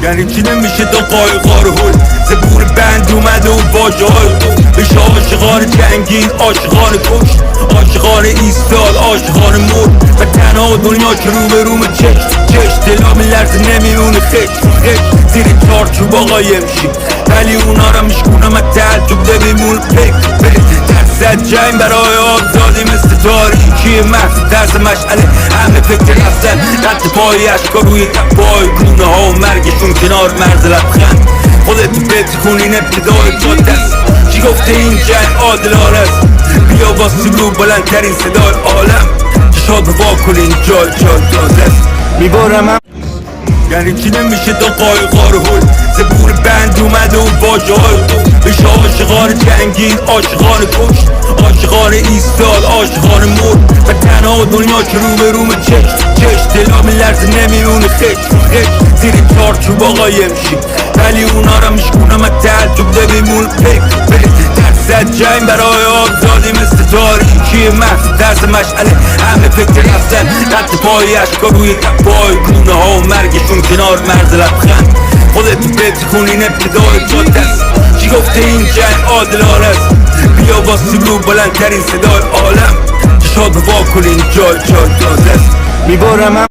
یعنی چی نمیشه تا قایقا رو هل زبور بند اومده و واجه های بشه عاشقان جنگین، عاشقان کشت، عاشقان ایستاد، عاشقان مرد و تنها دنیا که رو به روم چشت دلا میلرزه نمیمونه خشت زیر چارچوب آقا یمشی ولی اونا را میشکونم از تعجب نمیمونه پک درصد جنگ برای آزادی مثل تاریکی محض درس مشعله همه فکر رفتن رد پای اشکا روی تپای گونه ها و مرگشون کنار مرز لبخند خودتو بتکونین ابتدای پادست چی گفته این جنگ عادلانه است بیا با سلو بلندترین صدای عالم چشات رو واکنین جای تازه است میبارم یعنی چی نمیشه تا قایقا رو هل زبور بند اومده و واجه های بشه عاشقان جنگین، عاشقان کشت، عاشقان ایستاد، عاشقان مرد و تنها دنیا که رو به روم چشت دلا میلرزه نمیمونه خشت زیر چارچوب آقا یمشی ولی اونا را میشکونم از تعجب نمیمونه پک درصد جنگ برای آزادی مثل تاریکی محض درس مشعله همه فکر رفتن رد پای اشکا روی تپای گونه ها و مرگشون کنار مرز لبخند خودتو بتکونین ابتدای پادست چی گفته این جنگ عادلانه است بیا با سلو بلندترین صدای عالم چشات رو واکنین جای تازه است میبارم